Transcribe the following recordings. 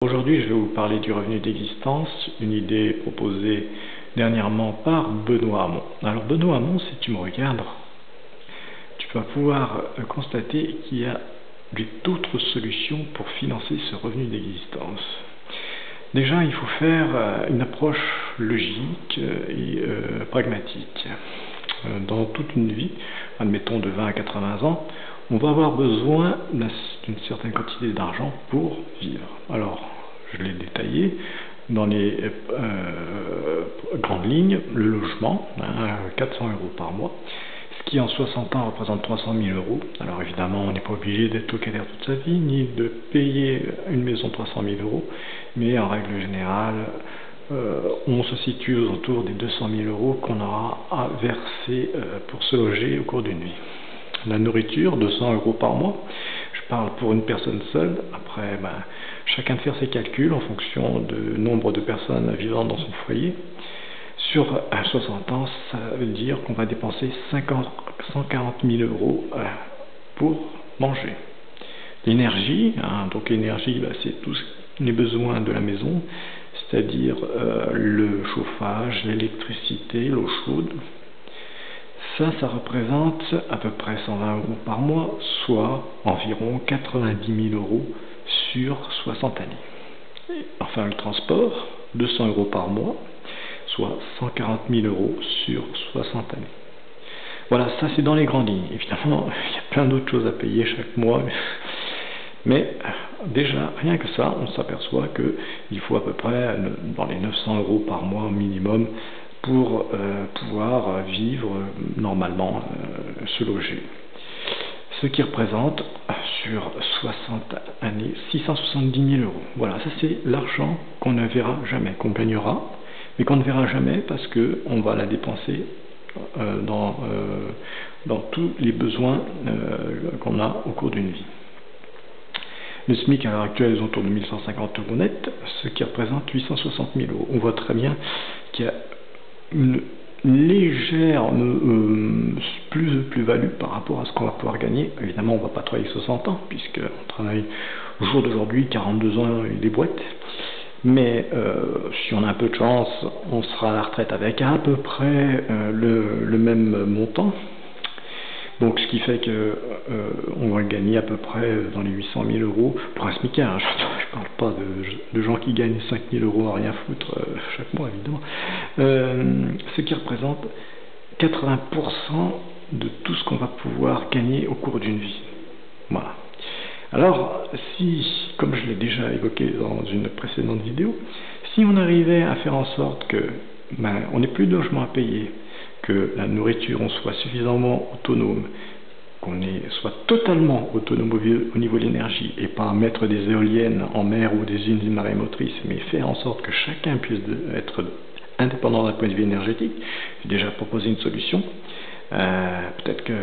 Aujourd'hui, je vais vous parler du revenu d'existence, une idée proposée dernièrement par Benoît Hamon. Alors Benoît Hamon, si tu me regardes, tu vas pouvoir constater qu'il y a d'autres solutions pour financer ce revenu d'existence. Déjà, il faut faire une approche logique et pragmatique. Dans toute une vie, admettons de 20 à 80 ans, on va avoir besoin d'une certaine quantité d'argent pour vivre. Alors, je l'ai détaillé dans les grandes lignes, le logement, 400 € par mois, ce qui en 60 ans représente 300 000 €. Alors évidemment, on n'est pas obligé d'être locataire toute sa vie, ni de payer une maison 300 000 €, mais en règle générale, on se situe aux alentours des 200 000 € qu'on aura à verser pour se loger au cours d'une vie. La nourriture, 200 € par mois, je parle pour une personne seule. Après, chacun de faire ses calculs en fonction du nombre de personnes vivant dans son foyer. Sur 60 ans, ça veut dire qu'on va dépenser 140 000 € pour manger. L'énergie, donc l'énergie, c'est tous les besoins de la maison, c'est-à-dire le chauffage, l'électricité, l'eau chaude. Ça représente à peu près 120 € par mois, soit environ 90 000 € sur 60 années. Enfin, le transport, 200 € par mois, soit 140 000 € sur 60 années. Voilà, ça c'est dans les grandes lignes. Évidemment, il y a plein d'autres choses à payer chaque mois, mais déjà, rien que ça, on s'aperçoit qu'il faut à peu près dans les 900 € par mois au minimum pour pouvoir vivre normalement, se loger. Ce qui représente sur 60 années 670 000 €. Voilà, ça c'est l'argent qu'on ne verra jamais, qu'on gagnera, mais qu'on ne verra jamais parce qu'on va la dépenser dans tous les besoins qu'on a au cours d'une vie. Le SMIC à l'heure actuelle est autour de 1 150 € net, ce qui représente 860 000 €. On voit très bien qu'il y a une légère plus-value par rapport à ce qu'on va pouvoir gagner. Évidemment, on ne va pas travailler 60 ans, puisqu'on travaille au jour d'aujourd'hui 42 ans et des boîtes. Mais si on a un peu de chance, on sera à la retraite avec à peu près le même montant. Donc, ce qui fait qu'on va gagner à peu près dans les 800 000 € pour un smicard. Je ne parle pas de gens qui gagnent 5 000 € à rien foutre chaque mois, évidemment. Ce qui représente 80% de tout ce qu'on va pouvoir gagner au cours d'une vie. Voilà. Alors, si, comme je l'ai déjà évoqué dans une précédente vidéo, si on arrivait à faire en sorte que on n'ait plus de logement à payer, que la nourriture, on soit suffisamment autonome, qu'on soit totalement autonome au niveau de l'énergie et pas mettre des éoliennes en mer ou des usines marémotrices, mais faire en sorte que chacun puisse être indépendant d'un point de vue énergétique. J'ai déjà proposé une solution. Peut-être que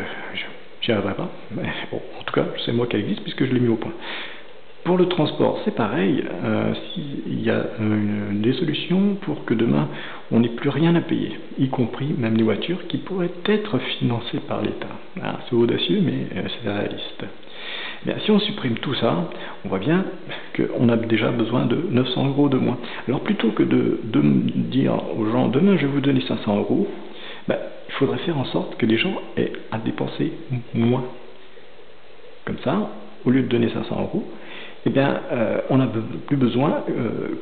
j'y arriverai pas, mais bon, en tout cas, c'est moi qui existe puisque je l'ai mis au point. Pour le transport, c'est pareil. S'il y a des solutions pour que demain, on n'ait plus rien à payer, y compris même les voitures qui pourraient être financées par l'État. C'est audacieux, mais c'est réaliste. Si on supprime tout ça, on voit bien qu'on a déjà besoin de 900 € de moins. Alors plutôt que de dire aux gens, demain je vais vous donner 500 €, il faudrait faire en sorte que les gens aient à dépenser moins. Comme ça, au lieu de donner 500 €, on n'a plus besoin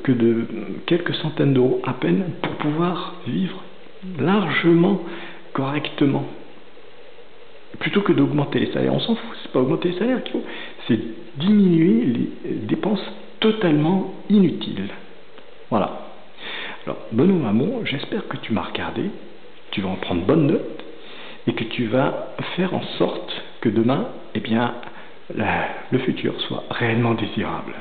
que de quelques centaines d'euros à peine pour pouvoir vivre largement correctement. Plutôt que d'augmenter les salaires, on s'en fout, c'est pas augmenter les salaires qu'il faut, c'est diminuer les dépenses totalement inutiles. Voilà. Alors, Benoît Hamon, j'espère que tu m'as regardé, tu vas en prendre bonne note et que tu vas faire en sorte que demain, le futur soit réellement désirable.